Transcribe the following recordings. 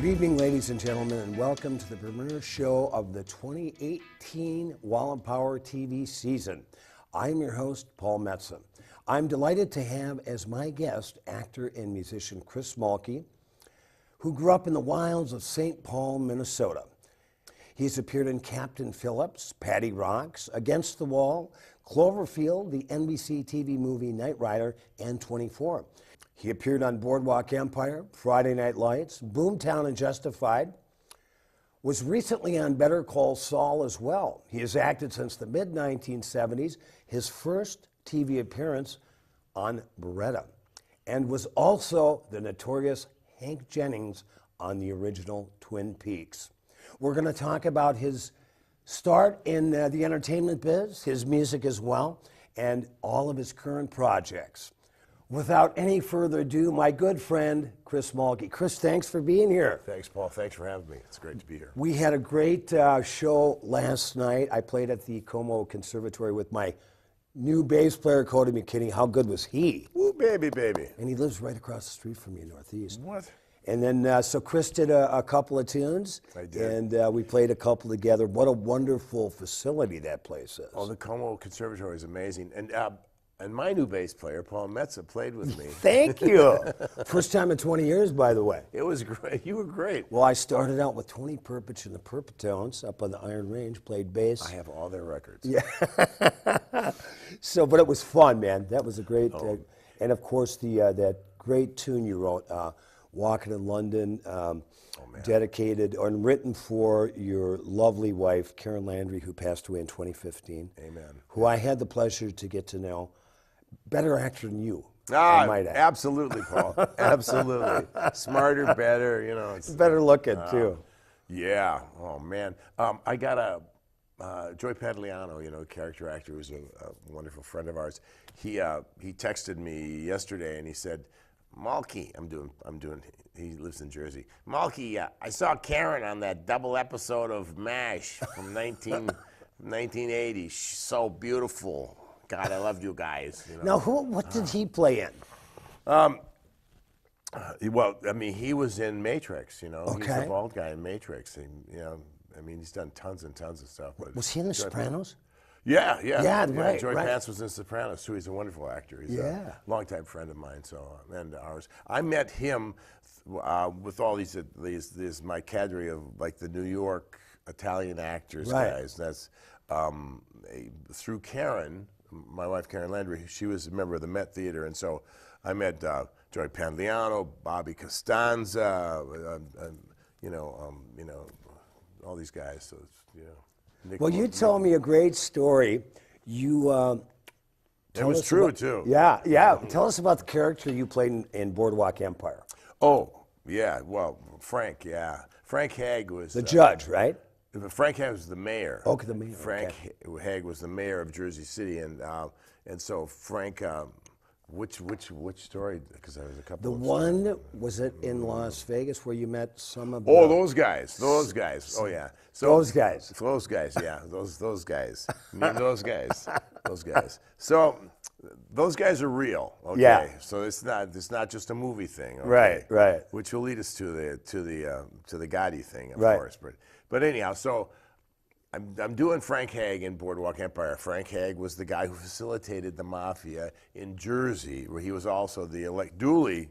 evening, ladies and gentlemen, and welcome to the premiere show of the 2018 Wallen Power TV season. I'm your host, Paul Metzen. I'm delighted to have as my guest actor and musician Chris Mulkey, who grew up in the wilds of St. Paul, Minnesota. He's appeared in Captain Phillips, Patty Rocks, Against the Wall, Cloverfield, the NBC TV movie Knight Rider, and 24. He appeared on Boardwalk Empire, Friday Night Lights, Boomtown and Justified, was recently on Better Call Saul as well. He has acted since the mid-1970s, his first TV appearance on Beretta, and was also the notorious Hank Jennings on the original Twin Peaks. We're going to talk about his start in the entertainment biz, his music as well, and all of his current projects. Without any further ado, my good friend, Chris Mulkey. Chris, thanks for being here. Thanks, Paul. Thanks for having me. It's great to be here. We had a great show last night. I played at the Como Conservatory with my new bass player, Cody McKinney. How good was he? Ooh, baby, baby. And he lives right across the street from me in Northeast. What? And then, so Chris did a couple of tunes. I did. And we played a couple together. What a wonderful facility that place is. Oh, the Como Conservatory is amazing. And my new bass player, Paul Metza, played with me. Thank you. First time in 20 years, by the way. It was great. You were great. Well, I started out with Tony Perpich and the Perpetones up on the Iron Range, played bass. I have all their records. Yeah. So, but it was fun, man. That was a great, and of course, that great tune you wrote, Walking in London, dedicated and written for your lovely wife, Karen Landry, who passed away in 2015. Amen. Who I had the pleasure to get to know. Better actor than you. I absolutely, Paul. Absolutely. Smarter, better, you know. It's better looking, too. Yeah. Oh, man. I got Joy Pantoliano, you know, character actor, who's a wonderful friend of ours. He texted me yesterday and he said, Mulkey, he lives in Jersey. Mulkey, I saw Karen on that double episode of MASH from 1980. She's so beautiful. God, I loved you guys. You know? Now, what did he play in? Well, I mean, he was in Matrix, you know. Okay. He's the bald guy in Matrix. And, you know, I mean, he's done tons and tons of stuff. But was he in The Sopranos? Yeah. Right. Joy Pants was in Sopranos too. He's a wonderful actor. He's a longtime friend of mine, and ours. I met him with all these my cadre of like the New York Italian actors guys. That's through Karen, my wife Karen Landry. She was a member of the Met Theater, and so I met Joy Pantoliano, Bobby Costanza, all these guys. So it's, you know. Well, you told me a great story. You it was true too. Yeah. Tell us about the character you played in Boardwalk Empire. Oh, yeah. Well, Frank. Yeah, Frank Hague was the judge, right? Frank Hague was the mayor. Okay, the mayor. Frank Hague was the mayor of Jersey City, and so Frank. Which story? Because there was a couple. The one was it in Las Vegas where you met some of the... Oh, those guys. Oh yeah. So those guys. Yeah. Those guys. Those guys. So those guys are real. Okay. Yeah. So it's not just a movie thing. Okay? Right. Which will lead us to the Gotti thing, of right. course. But anyhow, so. I'm doing Frank Hague in Boardwalk Empire. Frank Hague was the guy who facilitated the mafia in Jersey, where he was also the duly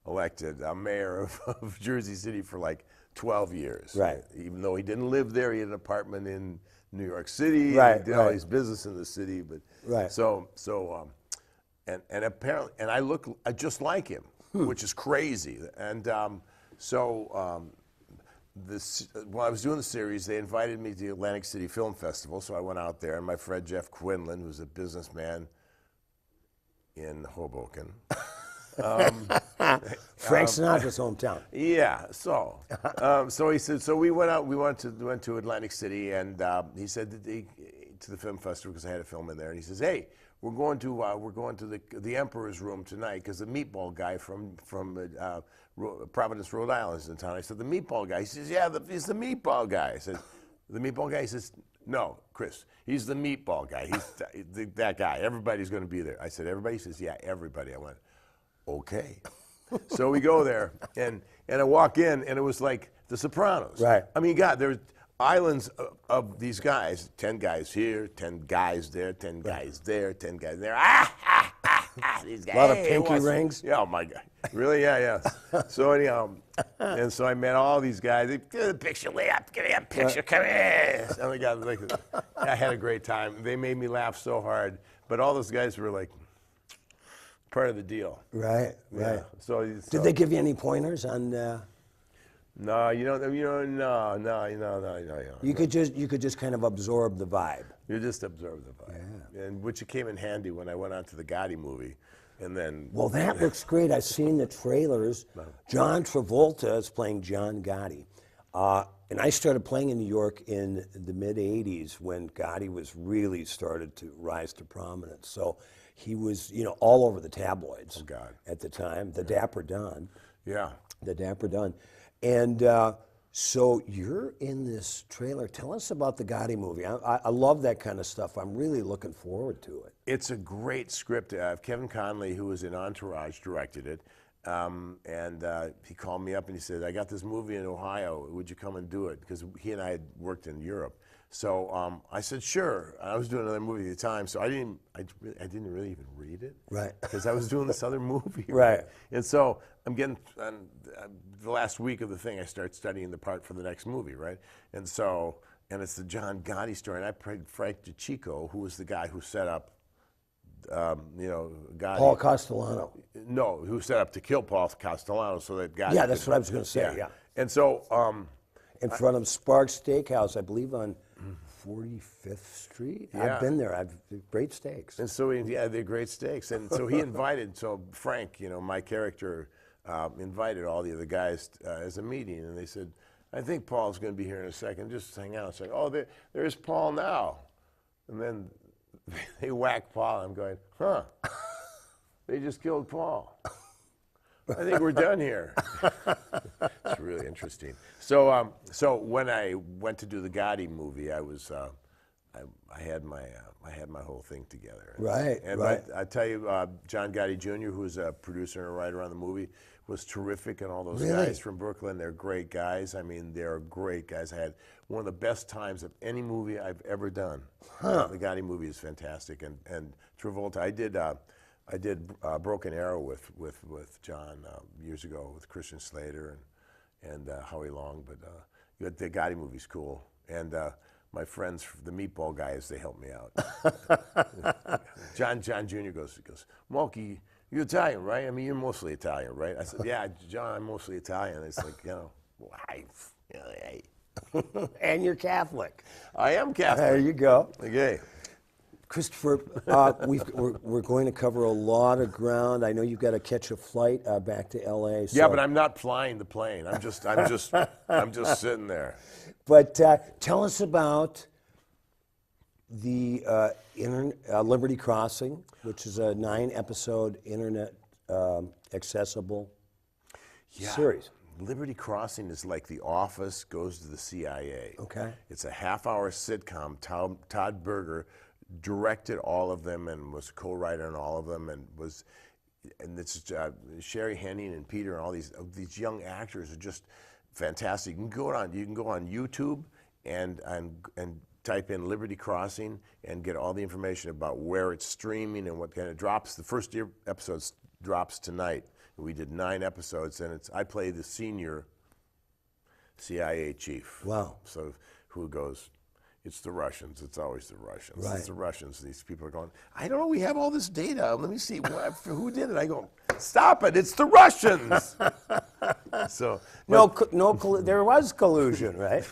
elected mayor of Jersey City for like 12 years. Right. Even though he didn't live there, he had an apartment in New York City. Right. He did all his business in the city. But and apparently, and I look just like him, which is crazy. And while I was doing the series, they invited me to the Atlantic City Film Festival, so I went out there, and my friend Jeff Quinlan, who's a businessman in Hoboken. Frank Sinatra's hometown. Yeah, so he said, so we went out, we went to Atlantic City, and he said to the film festival, because I had a film in there, and he says, hey, we're going to the Emperor's Room tonight, because the meatball guy from Providence, Rhode Island is in town. I said, the meatball guy? He says, yeah, he's the meatball guy. I said, the meatball guy? He says, no, Chris, he's the meatball guy. He's that guy. Everybody's going to be there. I said, everybody? He says, yeah, everybody. I went, okay. So we go there, and I walk in, and it was like The Sopranos. Right. I mean, God, there's islands of these guys, 10 guys here, 10 guys there, 10 guys there, 10 guys there. These guys. A lot of Hey, pinky what's- rings. Yeah, oh my God. Really? Yeah. So anyhow, and so I met all these guys. They, "Give me a picture, lay up, give me a picture, come here." And I got like, I had a great time. They made me laugh so hard. But all those guys were like part of the deal. Right. Yeah. So Did they give you any pointers on? No, no. You could just kind of absorb the vibe. You just observe the vibe. Yeah. And which came in handy when I went on to the Gotti movie. And then Well, that looks great. I've seen the trailers. John Travolta is playing John Gotti. And I started playing in New York in the mid-'80s when Gotti was really started to rise to prominence. So he was, all over the tabloids at the time, the Dapper Don. Yeah. The Dapper Don. And so you're in this trailer. Tell us about the Gotti movie. I love that kind of stuff. I'm really looking forward to it. It's a great script. Kevin Conley, who was in Entourage, directed it. And he called me up and he said, "I got this movie in Ohio. Would you come and do it?" Because he and I had worked in Europe. So I said, "Sure." I was doing another movie at the time, so I didn't really even read it. Right. Because I was doing this other movie. Right. And so I'm getting the last week of the thing. I start studying the part for the next movie, right? And it's the John Gotti story. And I played Frank DiCicco, who was the guy who set up, Gotti. Paul Castellano. No, who set up to kill Paul Castellano so that Gotti. Yeah, that's what I was going to say. Yeah. And so. In front of Sparks Steakhouse, I believe on 45th Street. Yeah. I've been there. Great steaks. And so they're great steaks. And so he invited, Frank, my character, invited all the other guys as a meeting. And they said, "I think Paul's going to be here in a second. Just hang out." It's like, "Oh, there's Paul now." And then they whack Paul. I'm going, "Huh? They just killed Paul. I think we're done here." It's really interesting. So, so when I went to do the Gotti movie, I was, I had my whole thing together. Right. And right. I tell you, John Gotti Jr., who was a producer and a writer on the movie, was terrific. And all those Really? guys from Brooklyn, they're great guys. I mean, they're great guys. I had one of the best times of any movie I've ever done. The Gotti movie is fantastic. And Travolta, I did Broken Arrow with John years ago with Christian Slater and Howie Long, but the Gotti movie's cool. And my friends, the Meatball guys, they helped me out. John Jr. goes, "Mulkey, you're Italian, right? I mean, you're mostly Italian, right?" I said, "Yeah, John, I'm mostly Italian." It's like, wife. And you're Catholic. I am Catholic. There you go. Okay. Christopher, we're going to cover a lot of ground. I know you've got to catch a flight back to LA. So. Yeah, but I'm not flying the plane. I'm just sitting there. But tell us about the Liberty Crossing, which is a 9-episode internet accessible series. Liberty Crossing is like The Office goes to the CIA. Okay. It's a half-hour sitcom. Todd Berger directed all of them and was co-writer on all of them, and it's Sherry Henning and Peter and all these young actors are just fantastic. You can go on YouTube and type in Liberty Crossing and get all the information about where it's streaming and what kind of drops. The first episode drops tonight. We did 9 episodes, and I play the senior CIA chief. Wow. So who goes, "It's the Russians. It's always the Russians. Right. It's the Russians." These people are going, "I don't know. We have all this data. Let me see who did it." I go, "Stop it! It's the Russians." So There was collusion, right?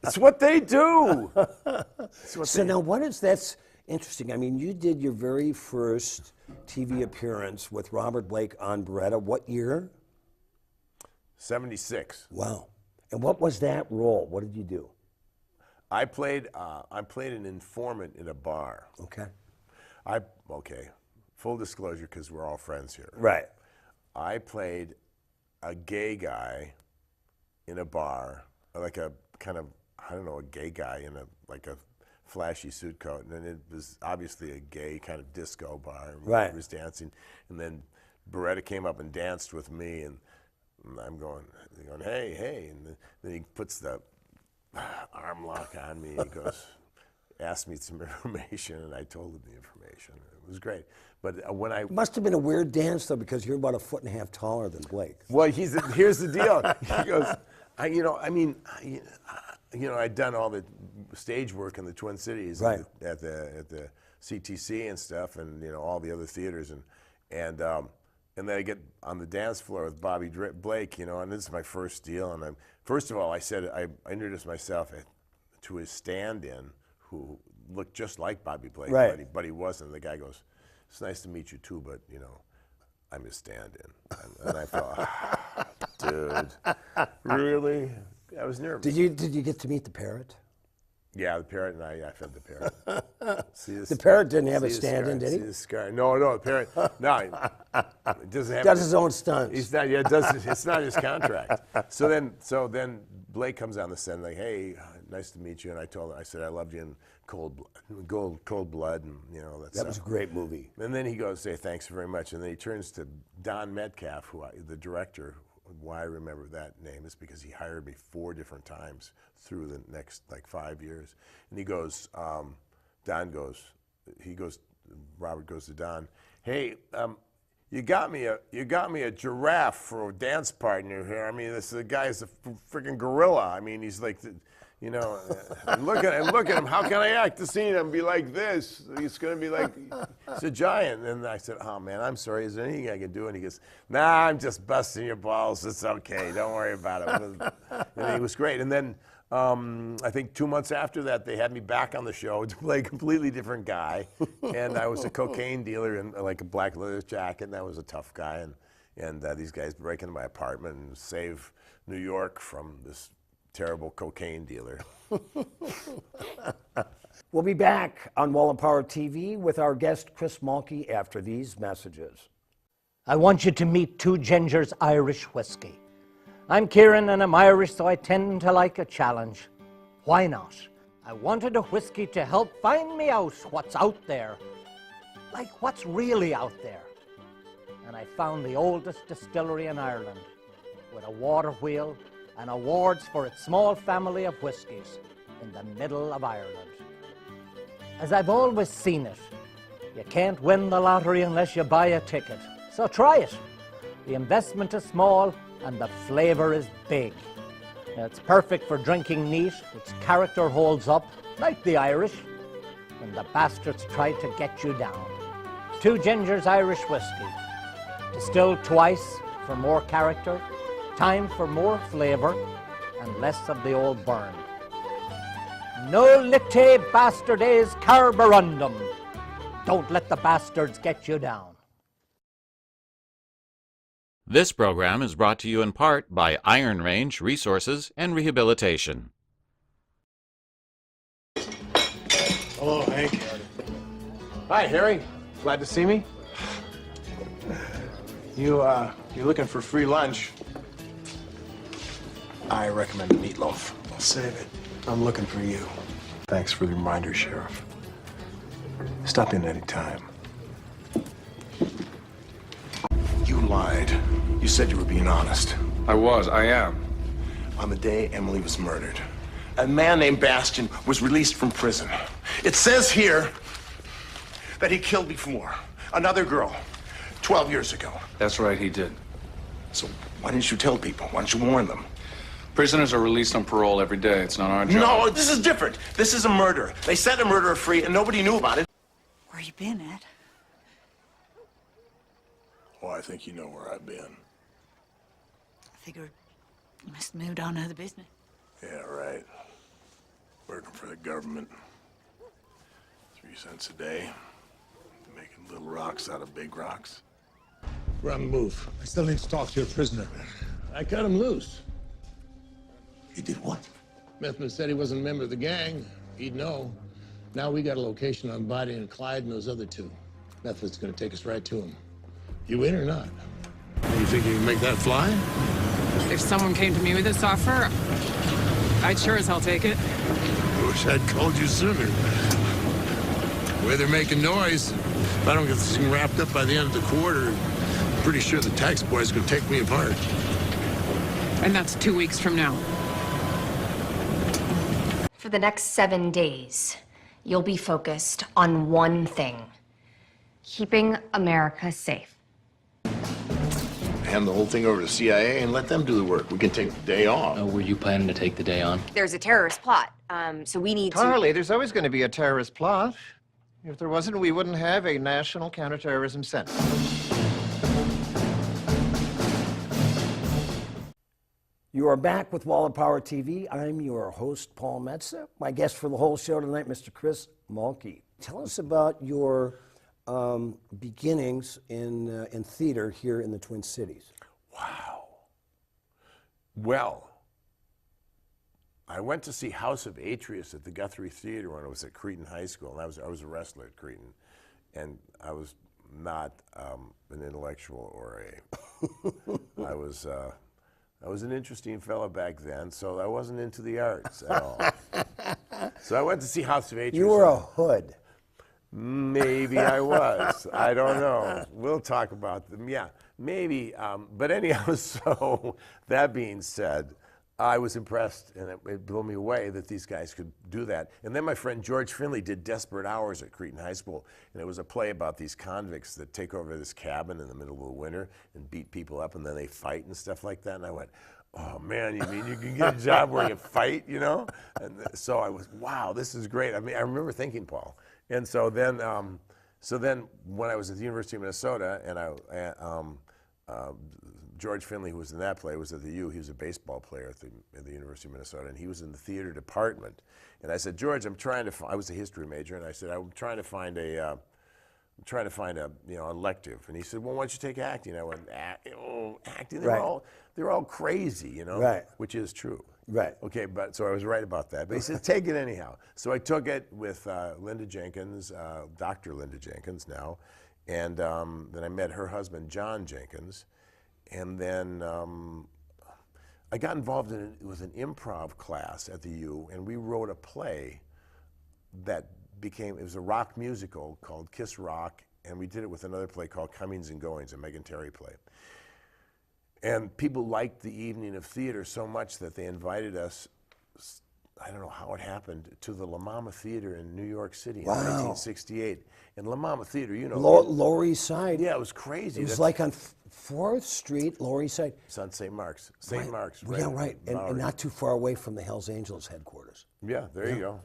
it's what they do. That's interesting. I mean, you did your very first TV appearance with Robert Blake on Beretta. What year? 76. Wow. And what was that role? What did you do? I played an informant in a bar. Okay. Full disclosure, because we're all friends here. Right. I played a gay guy in a bar, like a kind of, I don't know, a gay guy in a flashy suit coat, and it was obviously a gay kind of disco bar. Right. He was dancing, and then Beretta came up and danced with me, and I'm going, hey, hey, and then he puts the arm lock on me. He goes, asked me some information, and I told him the information. It was great. But when I Must have been a weird dance though, because you're about 1.5 feet taller than Blake. well, here's the deal. He goes, I'd done all the stage work in the Twin Cities, Right. at the CTC and stuff, and all the other theaters, and then I get on the dance floor with Bobby Blake, and this is my first deal, and first of all, I said I introduced myself to his stand-in, who looked just like Bobby Blake, Right. but he wasn't. The guy goes, "It's nice to meet you too, but I'm his stand-in," and I thought, dude, really? I was nervous. Did you get to meet the parrot? Yeah, the parrot, and I fed the parrot. See this, The parrot didn't have a see the stand-in, scar? did he? See the scar? No, the parrot. No, it doesn't have. Does his own stunts. He's not. Yeah, it does. It's not his contract. So then Blake comes on the set and like, hey, nice to meet you. And I said I loved you in Cold Blood, and That was a great movie. And then he goes, hey, thanks very much. And then he turns to Don Metcalf, the director. Why I remember that name is because he hired me 4 different times through the next 5 years. And he goes, Robert goes to Don, hey, you got me a giraffe for a dance partner here. I mean, this guy is a freaking gorilla. I mean, he's like, look at him. How can I act the scene and be like this? He's going to be like, he's a giant. And I said, oh, man, I'm sorry. Is there anything I can do? And he goes, nah, I'm just busting your balls. It's okay. Don't worry about it. And he was great. And then I think 2 months after that, they had me back on the show to play a completely different guy. And I was a cocaine dealer in a black leather jacket, and I was a tough guy. And these guys break into my apartment and save New York from this terrible cocaine dealer. We'll be back on Wall of Power TV with our guest Chris Mulkey after these messages. I want you to meet Two Gingers Irish Whiskey. I'm Kieran and I'm Irish, so I tend to like a challenge. Why not? I wanted a whiskey to help find me out what's out there. Like what's really out there. And I found the oldest distillery in Ireland with a water wheel and awards for its small family of whiskies in the middle of Ireland. As I've always seen it, you can't win the lottery unless you buy a ticket. So try it. The investment is small and the flavor is big. Now, it's perfect for drinking neat. Its character holds up, like the Irish, when the bastards try to get you down. Two Gingers Irish Whiskey. Distilled twice for more character, time for more flavor, and less of the old burn. Nolite bastardes carborundum. Don't let the bastards get you down. This program is brought to you in part by Iron Range Resources and Rehabilitation. Hello, Hank. Hi, Harry. Glad to see me. You're looking for free lunch. I recommend a meatloaf. I'll save it. I'm looking for you. Thanks for the reminder, Sheriff. Stop in any time. You lied. You said you were being honest. I am. On the day Emily was murdered, a man named Bastian was released from prison. It says here that he killed before another girl 12 years ago. That's right, he did. So why didn't you tell people? Why didn't you warn them? Prisoners are released on parole every day. It's not our job. No, this is different. This is a murder. They set a murderer free and nobody knew about it. Where you been, Ed? Well, I think you know where I've been. I figured you must have moved on to the business. Yeah, right. Working for the government. 3 cents a day. Making little rocks out of big rocks. We're on the move. I still need to talk to your prisoner. I cut him loose. You did what? Methman said he wasn't a member of the gang. He'd know. Now we got a location on Body and Clyde and those other 2. Methman's gonna take us right to him. You in or not? You think you can make that fly? If someone came to me with this offer, I'd sure as hell take it. I wish I'd called you sooner. The way they're making noise, if I don't get this thing wrapped up by the end of the quarter, pretty sure the tax boys could take me apart. And that's 2 weeks from now. For the next 7 days, you'll be focused on one thing: keeping America safe. Hand the whole thing over to CIA and let them do the work. We can take the day off. Were you planning to take the day on? There's a terrorist plot, so we need Carly, there's always going to be a terrorist plot. If there wasn't, we wouldn't have a national counterterrorism center. You are back with Wall of Power TV. I'm your host, Paul Metsa. My guest for the whole show tonight, Mr. Chris Mulkey. Tell us about your beginnings in theater here in the Twin Cities. Wow. Well, I went to see House of Atreus at the Guthrie Theater when I was at Cretin High School, and I was a wrestler at Cretin, and I was not an intellectual or I was an interesting fellow back then, so I wasn't into the arts at all. So I went to see House of Atreus. You were a hood. Maybe I was. I don't know. We'll talk about them. Yeah, maybe. But anyhow, so that being said, I was impressed, and it blew me away that these guys could do that. And then my friend George Finley did Desperate Hours at Cretin High School, and it was a play about these convicts that take over this cabin in the middle of the winter and beat people up, and then they fight and stuff like that. And I went, oh man, you mean you can get a job where you fight, you know? And so I was, wow, this is great. I mean, I remember thinking, Paul. And so then when I was at the University of Minnesota, and George Finley, who was in that play, was at the U. He was a baseball player at the University of Minnesota, and he was in the theater department. And I said, George, I was a history major, and I said, I'm trying to find a elective. And he said, well, why don't you take acting? I went, acting? They're all crazy, you know? Right. Which is true. Right. Okay, so I was right about that. But he said, take it anyhow. So I took it with Linda Jenkins, Dr. Linda Jenkins now, and then I met her husband, John Jenkins. And then I got involved with an improv class at the U, and we wrote a play that it was a rock musical called Kiss Rock, and we did it with another play called Comings and Goings, a Megan Terry play. And people liked the evening of theater so much that they invited us, I don't know how it happened, to the La Mama Theater in New York City in 1968. And La Mama Theater, you know. Lower East Side. Yeah, it was crazy. It was like on 4th Street, Lower East Side. It's on St. Mark's. St. Mark's, right? Yeah, right. And not too far away from the Hells Angels headquarters. Yeah, there you go.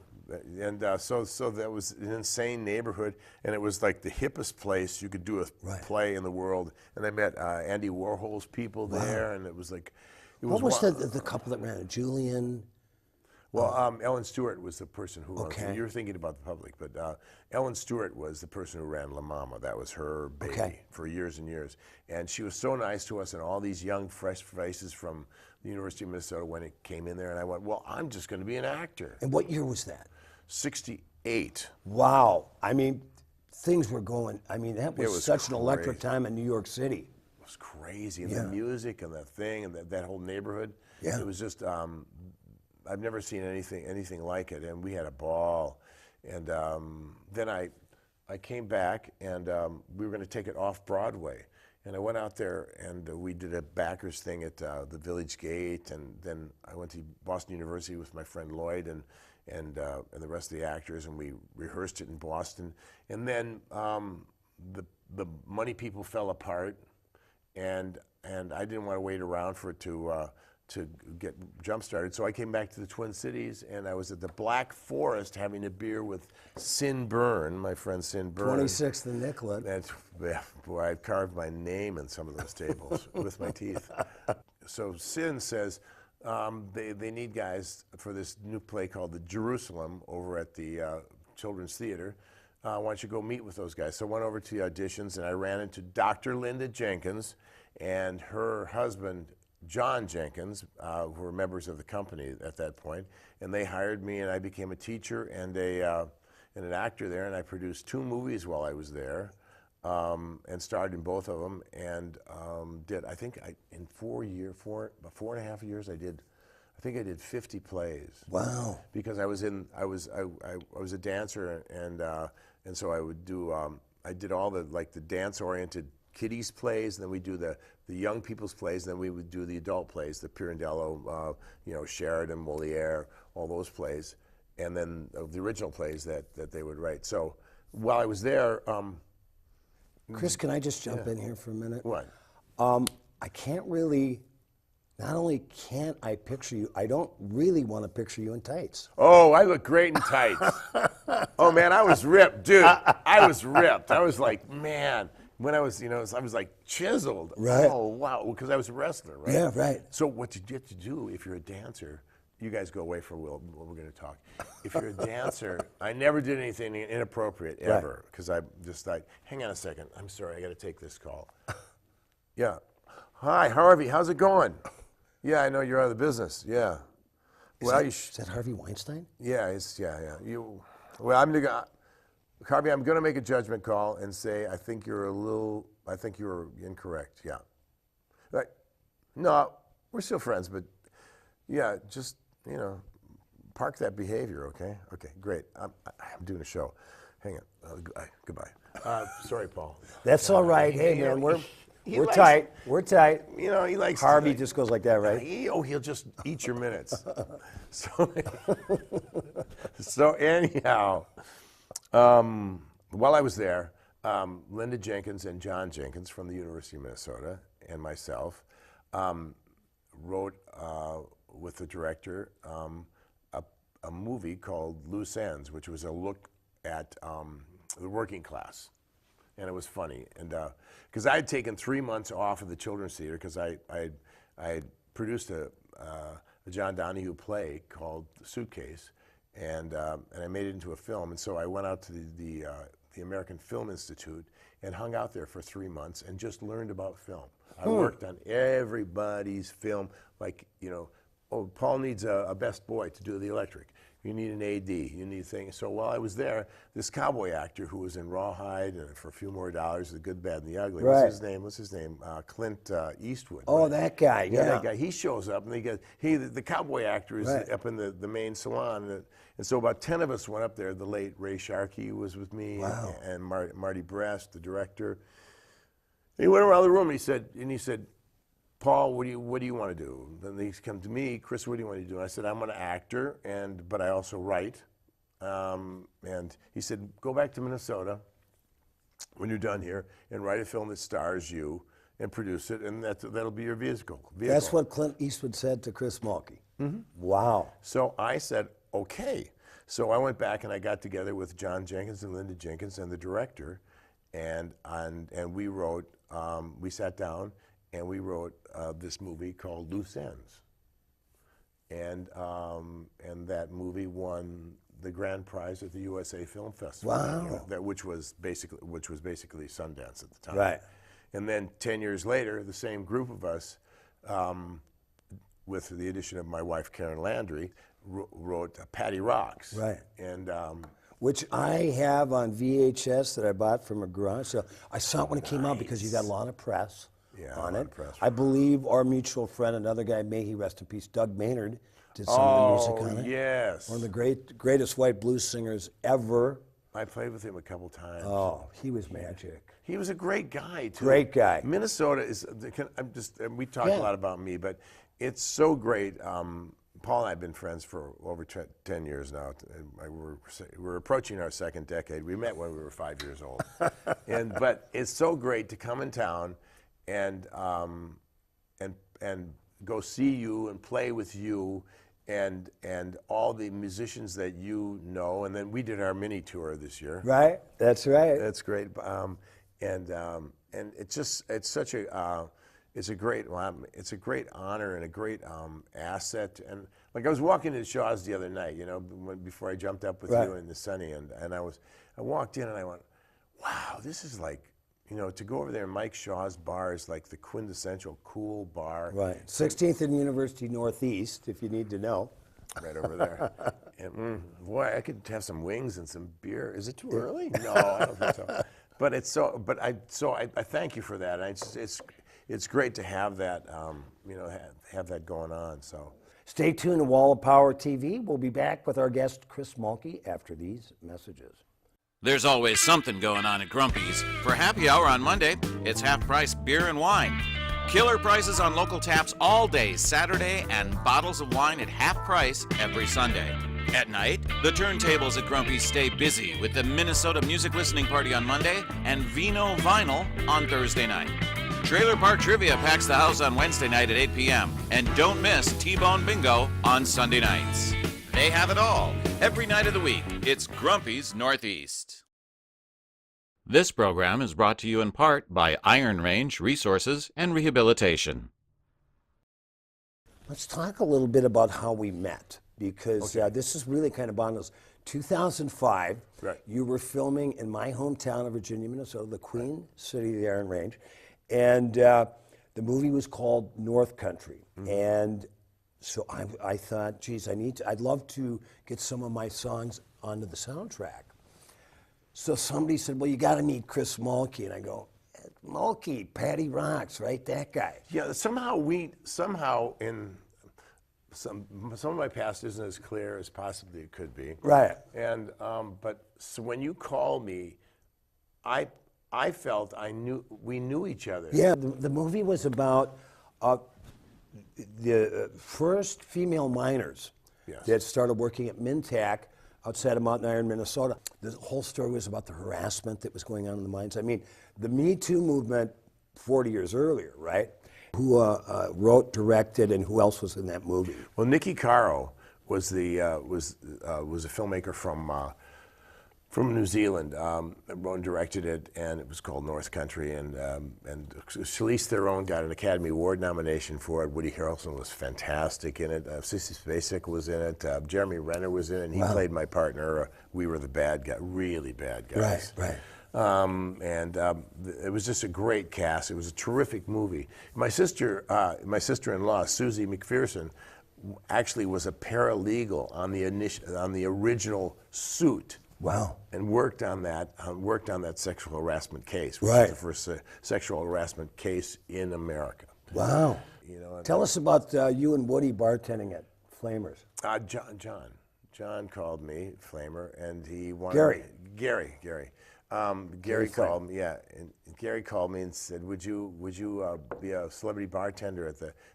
And so that was an insane neighborhood, and it was like the hippest place you could do a play in the world. And I met Andy Warhol's people there, and it was like... What was the couple that ran it? Julian? Well, Ellen Stewart was the person who runs it. You were thinking about the public, but Ellen Stewart was the person who ran La Mama. That was her baby for years and years. And she was so nice to us, and all these young, fresh faces from the University of Minnesota when it came in there. And I went, well, I'm just going to be an actor. And what year was that? 68. Wow. I mean, things were going, that was such an electric time in New York City. It was crazy. And the music and the thing and that whole neighborhood. Yeah. It was just... I've never seen anything like it, and we had a ball. And then I came back, and we were going to take it off Broadway. And I went out there, and we did a backers thing at the Village Gate, and then I went to Boston University with my friend Lloyd and the rest of the actors, and we rehearsed it in Boston. And then the money people fell apart, and I didn't want to wait around for it to get jump-started. So I came back to the Twin Cities, and I was at the Black Forest having a beer with Sin Byrne, my friend Sin Byrne. 26th and Nicollet. That's, boy, I carved my name in some of those tables with my teeth. So Sin says they need guys for this new play called The Jerusalem over at the Children's Theater. Why don't you go meet with those guys? So I went over to the auditions, and I ran into Dr. Linda Jenkins and her husband, John Jenkins, who were members of the company at that point, and they hired me, and I became a teacher and an actor there, and I produced 2 movies while I was there, and starred in both of them, and in 4.5 years, I did 50 plays. Wow! Because I was a dancer, and so I would do I did all the dance-oriented kiddies plays, and then we do the young people's plays, and then we would do the adult plays, the Pirandello, Sheridan, Moliere, all those plays, and then the original plays that they would write. So while I was there, Chris, can I just jump in here for a minute? What? I can't really. Not only can't I picture you, I don't really want to picture you in tights. Oh, I look great in tights. Oh man, I was ripped, dude. I was ripped. I was like, man, when I was, I was like chiseled. Right. Oh wow, because I was a wrestler, right? Yeah, right. So what you get to do if you're a dancer, you guys go away for a while. We're going to talk. If you're a dancer, I never did anything inappropriate ever, because I just like, hang on a second. I'm sorry, I got to take this call. Yeah. Hi, Harvey. How's it going? Yeah, I know you're out of the business. Yeah. Is that Harvey Weinstein? Yeah, Harvey, I'm going to make a judgment call and say I think you're incorrect. Yeah. Like, no, we're still friends, but yeah, just park that behavior, okay? Okay, great. I'm doing a show. Hang on. Goodbye. Sorry, Paul. That's all right. Hey, man, we're tight. We're tight. He likes Harvey just goes like that, right? He'll just eat your minutes. So anyhow, while I was there, Linda Jenkins and John Jenkins from the University of Minnesota and myself wrote with the director a movie called Loose Ends, which was a look at the working class. And it was funny, and because I had taken 3 months off of the Children's Theater because I had produced a John Donahue play called Suitcase, and I made it into a film. And so I went out to the American Film Institute and hung out there for 3 months and just learned about film. I worked on everybody's film, like Paul needs a best boy to do the electric. You need an AD, you need things. So while I was there, this cowboy actor who was in Rawhide and For a Few More Dollars, The Good, Bad, and the Ugly. Right. What's his name? Clint Eastwood. Oh, right? that guy, yeah. That guy. He shows up, and the cowboy actor is up in the main salon. And so about 10 of us went up there. The late Ray Sharkey was with me, and Marty Brest, the director. And he went around the room, and he said, Paul, what do you want to do? Then they come to me, Chris, what do you want to do? And I said, I'm an actor, but I also write. And he said, go back to Minnesota when you're done here and write a film that stars you and produce it, and that'll be your vehicle. That's what Clint Eastwood said to Chris Mulkey. Mm-hmm. Wow. So I said, okay. So I went back and I got together with John Jenkins and Linda Jenkins and the director, and we wrote, we sat down and we wrote this movie called Loose Ends, and that movie won the grand prize at the USA Film Festival. Wow! Which was basically Sundance at the time. Right. And then 10 years later, the same group of us, with the addition of my wife Karen Landry, wrote Patty Rocks. Right. And which I have on VHS that I bought from a garage. So I saw it when it came out because you got a lot of press. On it. I believe our mutual friend, another guy, may he rest in peace, Doug Maynard, did some of the music on it. Yes. One of the greatest white blues singers ever. I played with him a couple times. Oh, he was magic. He was a great guy, too. Great guy. Minnesota is, we talk a lot about me, but it's so great. Paul and I have been friends for over 10 years now. We're approaching our second decade. We met when we were 5 years old. But it's so great to come in town and go see you and play with you and all the musicians that you know. And then we did our mini tour this year. Right, that's right. That's great. And it's a great honor and a great asset. And like I was walking to Shaw's the other night, before I jumped up with you in the sunny, and I walked in and I went, wow, this is like, to go over there and Mike Shaw's bar is like the quintessential cool bar. Right. 16th and University Northeast, if you need to know. Right over there. And boy, I could have some wings and some beer. Is it too early? No, I don't think so. But I thank you for that. It's great to have that, have that going on. So stay tuned to Wall of Power TV. We'll be back with our guest Chris Mulkey after these messages. There's always something going on at Grumpy's. For happy hour on Monday, it's half-price beer and wine. Killer prices on local taps all day Saturday and bottles of wine at half price every Sunday. At night, the turntables at Grumpy's stay busy with the Minnesota Music Listening Party on Monday and Vino Vinyl on Thursday night. Trailer Park Trivia packs the house on Wednesday night at 8 p.m. And don't miss T-Bone Bingo on Sunday nights. They have it all. Every night of the week, it's Grumpy's Northeast. This program is brought to you in part by Iron Range Resources and Rehabilitation. Let's talk a little bit about how we met, because this is really kind of on us. 2005, you were filming in my hometown of Virginia, Minnesota, the Queen City of the Iron Range, and the movie was called North Country. And so I thought, geez, I'd love to get some of my songs onto the soundtrack. So somebody said, well, you got to meet Chris Mulkey. And I go, Mulkey, Patty Rocks, right? That guy. Yeah, somehow in some of my past isn't as clear as possibly it could be. Right. And but so when you called me, I felt we knew each other. Yeah, the movie was about the first female miners that started working at Mintac outside of Mountain Iron, Minnesota. The whole story was about the harassment that was going on in the mines. I mean, the Me Too movement 40 years earlier, right? Who wrote, directed, and who else was in that movie? Well, Nicky Caro was was a filmmaker from New Zealand. Wrote and directed it, and it was called North Country. And Charlize Theron got an Academy Award nomination for it. Woody Harrelson was fantastic in it. Sissy Spacek was in it. Jeremy Renner was in it. And he played my partner. We were the bad guy, really bad guys. Right. It was just a great cast. It was a terrific movie. My sister-in-law, Susie McPherson, actually was a paralegal on the original suit. Wow. And worked on that sexual harassment case, which Right. was the first sexual harassment case in America. Wow. You know, Tell us about you and Woody bartending at Flamers. John called me, Flamer, and he wanted Gary called me. Yeah, and Gary called me and said, "Would you be a celebrity bartender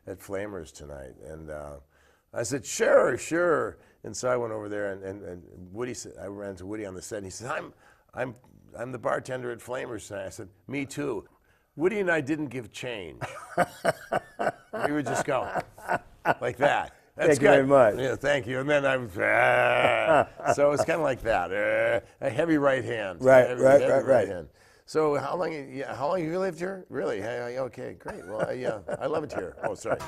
at Flamers tonight?" And I said, "Sure." And so I went over there, and Woody said, I ran into Woody on the set, and he said, "I'm the bartender at Flamers tonight." I said, "Me too." Woody and I didn't give change. We would just go like that. That's Thank you very much. Yeah, thank you. And then I was, so it's kind of like that. A heavy right hand. Right. Hand. So how long have you lived here? Really? Okay, great. Well, I love it here. Oh, sorry.